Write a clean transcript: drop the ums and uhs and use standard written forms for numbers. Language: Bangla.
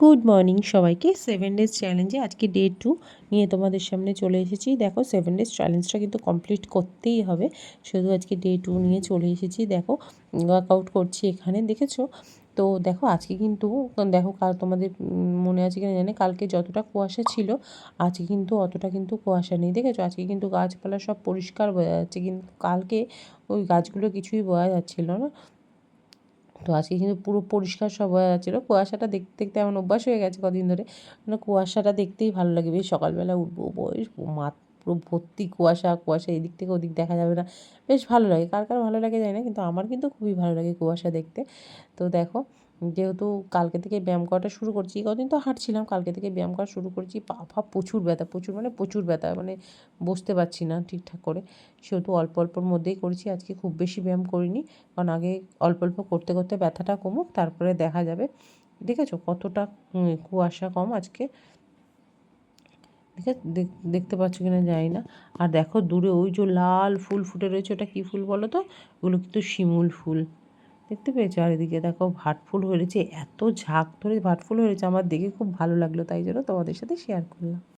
গুড মর্নিং সবাইকে। 7 ডেজ চ্যালেঞ্জে আজকে ডে 2 নিয়ে তোমাদের সামনে চলে এসেছি। দেখো 7 ডেজ চ্যালেঞ্জটা কিন্তু কমপ্লিট করতেই হবে, শুধু আজকে ডে 2 নিয়ে চলে এসেছি। দেখো ওয়ার্কআউট করছি এখানে, দেখেছো তো। দেখো আজকে কিন্তু দেখো কাল তোমাদের মনে আছে কিনা জানি, কালকে যতটা কুয়াশা ছিল আজকে কিন্তু অতটা কিন্তু কুয়াশা নেই, দেখেছো। আজকে কিন্তু গাছপালা সব পরিষ্কার বোঝা যাচ্ছে, কিন্তু কালকে ওই গাছগুলো কিছুই বোঝা যাচ্ছিল না। তো আজকে কিন্তু পুরো পরিষ্কার সব হয়ে যাচ্ছিলো। কুয়াশাটা দেখতে দেখতে এমন অভ্যাস হয়ে গেছে কদিন ধরে, মানে কুয়াশাটা দেখতেই ভালো লাগে। বেশ সকালবেলা উঠবো, বেশ পুরো ভর্তি কুয়াশা কুয়াশা, এদিক থেকে ওদিক দেখা যাবে না, বেশ ভালো লাগে। কার কার ভালো লাগে জানি না, কিন্তু আমার কিন্তু খুবই ভালো লাগে কুয়াশা দেখতে। তো দেখো যেহেতু কালকে থেকে ব্যায়াম করাটা শুরু করছি, কদিন তো হাঁটছিলাম, কালকে থেকে ব্যায়াম করা শুরু করছি। পা ফা প্রচুর ব্যথা, প্রচুর ব্যথা, মানে বসতে পারছি না ঠিকঠাক করে। সেহেতু অল্প অল্পর মধ্যেই করেছি, আজকে খুব বেশি ব্যায়াম করিনি, কারণ আগে অল্প অল্প করতে করতে ব্যথাটা কমুক, তারপরে দেখা যাবে। দেখেছো কতটা কুয়াশা কম আজকে, দেখতে পাচ্ছ কিনা জানি না। আর দেখো দূরে ওই যে লাল ফুল ফুটে রয়েছে, ওটা কী ফুল বলো তো? ওগুলো কিন্তু শিমুল ফুল, দেখতে পেয়েছো? আর এদিকে দেখো ভাট ফুল হয়েছে, এত ঝাঁক ধরে ভাট ফুল হয়েছে, আমার দেখে খুব ভালো লাগলো, তাই জন্য তোমাদের সাথে শেয়ার করলাম।